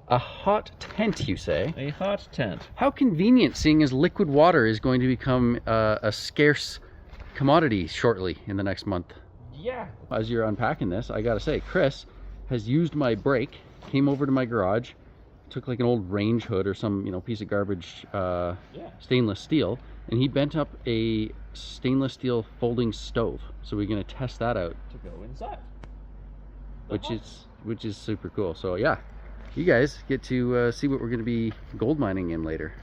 A hot tent, you say? A hot tent. How convenient, seeing as liquid water is going to become a scarce commodity shortly in the next month. Yeah. As you're unpacking this, I gotta say, Chris has used my brake, came over to my garage, took like an old range hood or some, piece of garbage stainless steel, and he bent up a stainless steel folding stove. So we're gonna test that out. To go inside. Which is super cool. So yeah, you guys get to see what we're gonna be gold mining in later.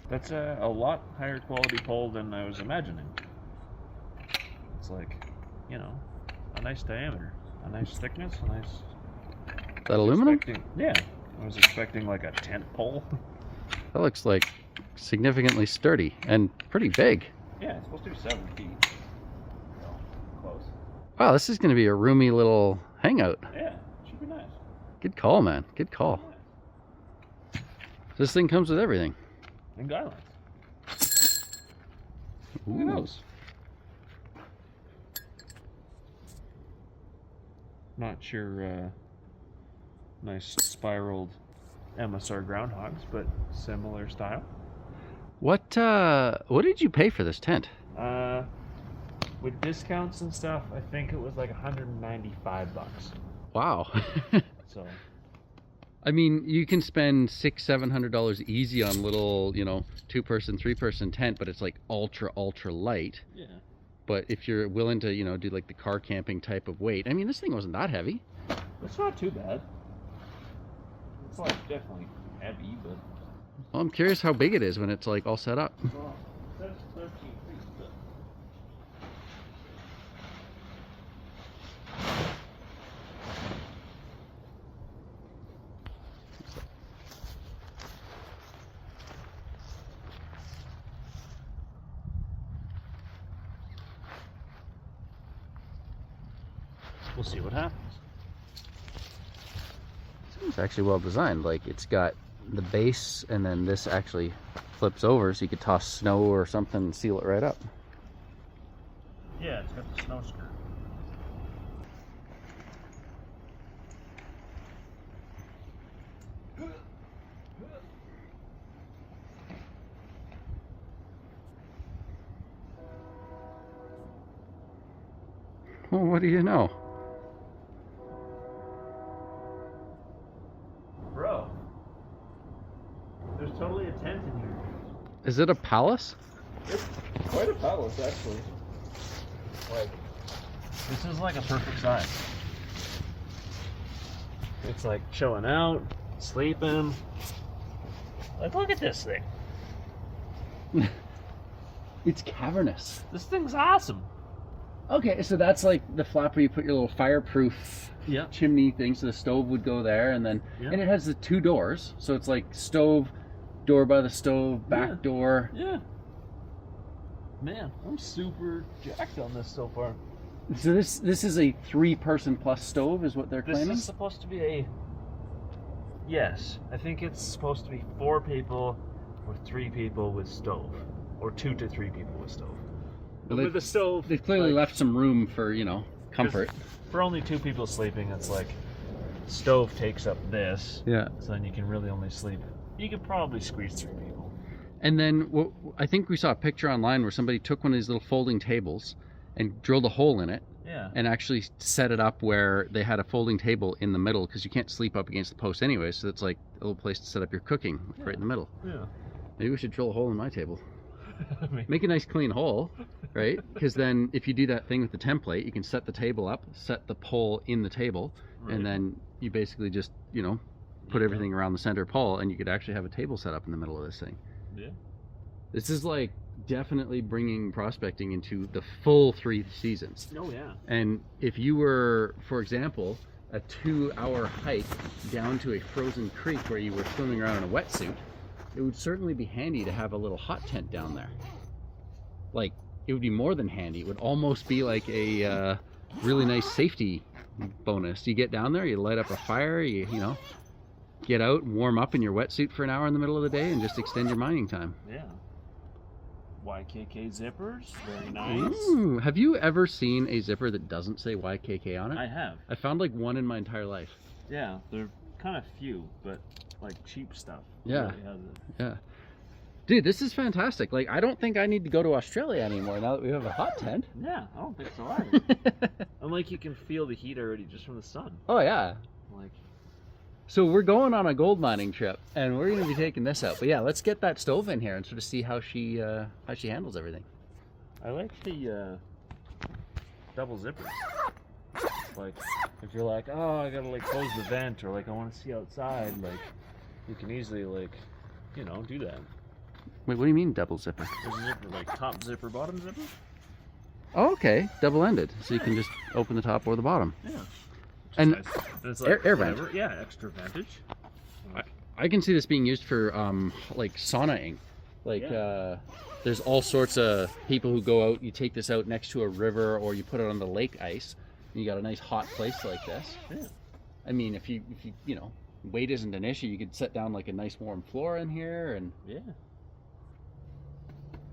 That's a lot higher quality pole than I was imagining. It's like, a nice diameter, a nice thickness, a nice... Is that aluminum? Yeah, I was expecting like a tent pole. That looks like significantly sturdy and pretty big. Yeah, it's supposed to be 7 feet. So, close. Wow, this is gonna be a roomy little hangout. Yeah, it should be nice. Good call, man. Good call. This thing comes with everything. And guy lines. Ooh. Who knows? Not sure, nice spiraled MSR groundhogs, but similar style. What did you pay for this tent? With discounts and stuff, I think it was like $195. Wow. So, I mean, you can spend $600-700 easy on little, 2-person, 3-person tent, but it's like ultra light. yeah. But if you're willing to, do like the car camping type of weight, I mean, this thing wasn't that heavy. It's not too bad. It's like definitely heavy, but... Well, I'm curious how big it is when it's like all set up. Well, that's 13 feet, but... We'll see what happens. It's actually well designed. Like, it's got the base, and then this actually flips over, so you could toss snow or something and seal it right up. Yeah, it's got the snow skirt. Well, what do you know? Bro, there's totally a tent in here. Is it a palace? It's quite a palace, actually. Like, this is like a perfect size. It's like chilling out, sleeping. Like, look at this thing. It's cavernous. This thing's awesome. Okay, so that's like the flap where you put your little fireproof chimney thing, so the stove would go there, and then and it has the 2 doors, so it's like stove, door by the stove, back door. Yeah. Man, I'm super jacked on this so far. So this is a 3-person plus stove, is what they're claiming? This is supposed to be a... Yes, I think it's supposed to be 4 people or 3 people with stove, or 2 to 3 people with stove. But with the stove, they've clearly left some room for comfort. For only 2 people sleeping, it's like stove takes up this. Yeah. So then you can really only sleep. You could probably squeeze 3 people. And then I think we saw a picture online where somebody took one of these little folding tables and drilled a hole in it. Yeah. And actually set it up where they had a folding table in the middle, because you can't sleep up against the post anyway, so it's like a little place to set up your cooking right in the middle. Yeah. Maybe we should drill a hole in my table. Make a nice clean hole, right? Because then if you do that thing with the template, you can set the table up, set the pole in the table, and then you basically just, put everything around the center pole, and you could actually have a table set up in the middle of this thing. Yeah. This is like definitely bringing prospecting into the full 3 seasons. Oh yeah. And if you were, for example, a 2-hour hike down to a frozen creek where you were swimming around in a wetsuit, it would certainly be handy to have a little hot tent down there. Like, it would be more than handy. It would almost be like a really nice safety bonus. You get down there, you light up a fire, you get out and warm up in your wetsuit for an hour in the middle of the day and just extend your mining time. Yeah. YKK zippers, very nice. Ooh, have you ever seen a zipper that doesn't say YKK on it? I have. I found like one in my entire life. Yeah, they're kind of few, but like cheap stuff. Yeah. Really has it. Yeah. Dude, this is fantastic. Like, I don't think I need to go to Australia anymore now that we have a hot tent. Yeah, I don't think so either. And like you can feel the heat already just from the sun. Oh, yeah. Like, So we're going on a gold mining trip, and we're going to be taking this out. But yeah, let's get that stove in here and sort of see how she handles everything. I like the double zippers. Like, if you're like, oh, I gotta like close the vent, or like I want to see outside, like you can easily like, you know, do that. Wait, what do you mean double zipper? There's a zipper, like top zipper, bottom zipper. Oh, okay, double-ended, so you can just open the top or the bottom. Yeah. And Nice. And it's like air vent. whatever. Yeah, extra vantage. I can see this being used for like saunaing. Like there's all sorts of people who go out, you take this out next to a river or you put it on the lake ice and you got a nice hot place like this. Yeah. I mean, if you you know, weight isn't an issue, you could set down like a nice warm floor in here and Yeah.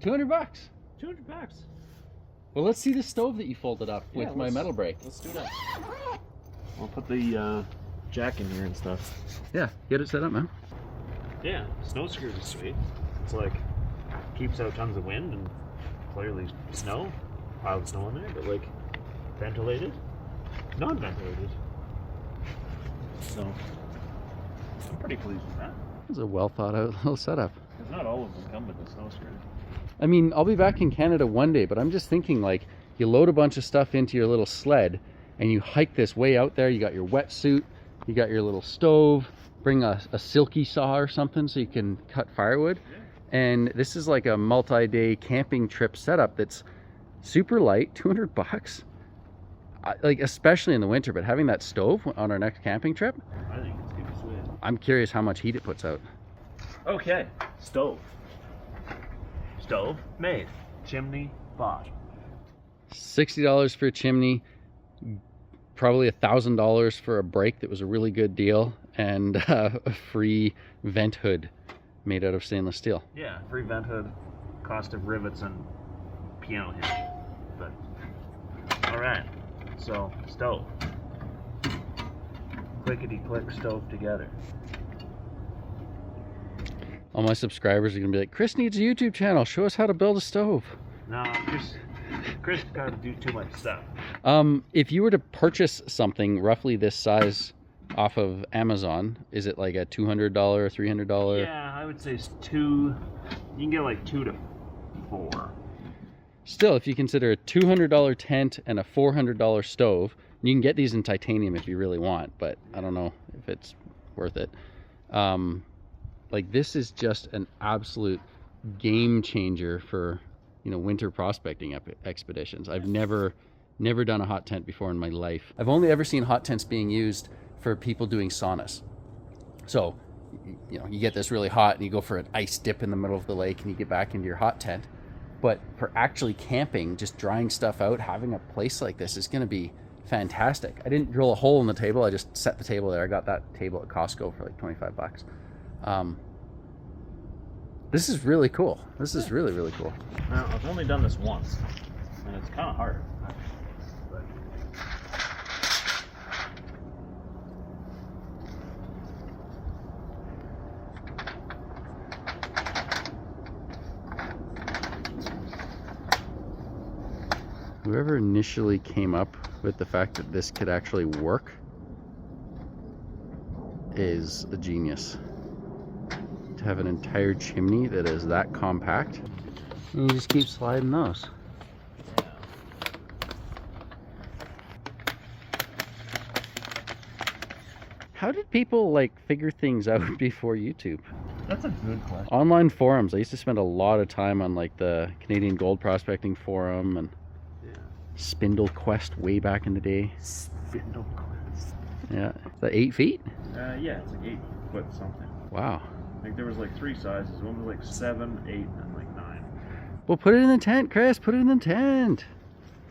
$200. $200. Well, let's see the stove that you folded up Yeah, with my let's- metal brake. Let's do that. I'll put the jack in here and stuff. Yeah, get it set up, man. Yeah, snow screws is sweet. It's like keeps out tons of wind and clearly snow, pile of snow in there, but like ventilated, non-ventilated. So I'm pretty pleased with that. It's a well thought out little setup. Because not all of them come with the snow screw. I mean, I'll be back in Canada one day, but I'm just thinking like you load a bunch of stuff into your little sled and you hike this way out there. You got your wetsuit, you got your little stove, bring a silky saw or something so you can cut firewood. Yeah. And this is like a multi-day camping trip setup that's super light, $200. Like especially in the winter, but having that stove on our next camping trip, I think it's gonna be sweet. I'm curious how much heat it puts out. Okay, stove. Stove made. Chimney bought. $60 for a chimney, probably $1,000 for a brake that was a really good deal, and a free vent hood made out of stainless steel. Yeah, free vent hood, cost of rivets and piano hinge. But all right, so stove. Clickety click stove together. All my subscribers are gonna be like, Chris needs a YouTube channel. Show us how to build a stove. No, Chris got to do too much stuff. If you were to purchase something roughly this size off of Amazon, is it like a $200, $300? Yeah, I would say it's 2. You can get like 2 to 4. Still, if you consider a $200 tent and a $400 stove, you can get these in titanium if you really want, but I don't know if it's worth it. Like this is just an absolute game changer for, you know, winter prospecting expeditions. I've never done a hot tent before in my life. I've only ever seen hot tents being used for people doing saunas. So, you know, you get this really hot and you go for an ice dip in the middle of the lake and you get back into your hot tent. But for actually camping, just drying stuff out, having a place like this is going to be fantastic. I didn't drill a hole in the table. I just set the table there. I got that table at Costco for like $25. This is really cool. This is really, really cool. Now, I've only done this once, and it's kind of hard. But whoever initially came up with the fact that this could actually work is a genius. To have an entire chimney that is that compact, and you just keep sliding those. How did people like figure things out before YouTube? that's a good question. Online forums. I used to spend a lot of time on like the Canadian Gold Prospecting Forum and Yeah. Spindle Quest way back in the day. Spindle Quest. Yeah, is that 8 feet? Yeah, it's like 8 foot something. Wow. I think there was like 3 sizes. One was like 7, 8, and like 9. Well, put it in the tent, Chris. Put it in the tent.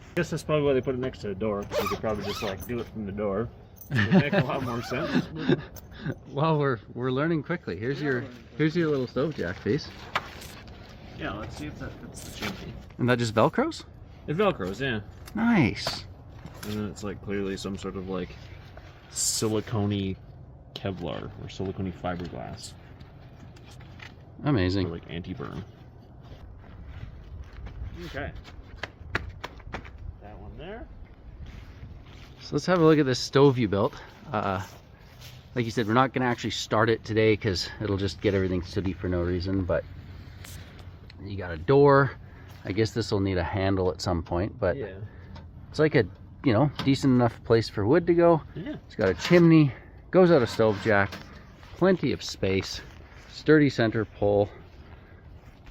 I guess that's probably why they put it next to the door. Because you could probably just like do it from the door. It would make a lot more sense. Well, we're learning quickly. Here's your little stove jack piece. Yeah, let's see if that fits the chimney. And that just Velcros? It Velcros, yeah. Nice. And then it's like clearly some sort of like silicone Kevlar or silicone fiberglass. Amazing. Or like anti-burn. Okay. That one there. So let's have a look at this stove you built. Like you said, we're not going to actually start it today because it'll just get everything sooty for no reason, but you got a door. I guess this will need a handle at some point, but Yeah. it's like a, you know, decent enough place for wood to go. Yeah. It's got a chimney, goes out a stove jack, plenty of space, sturdy center pole.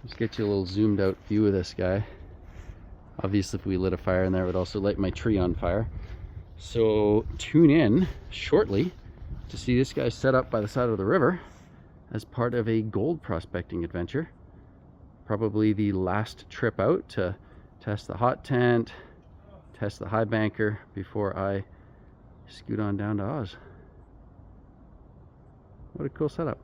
Let's get you a little zoomed out view of this guy. Obviously, if we lit a fire in there, it would also light my tree on fire. So tune in shortly to see this guy set up by the side of the river as part of a gold prospecting adventure. Probably the last trip out to test the hot tent, test the high banker before I scoot on down to Oz. What a cool setup.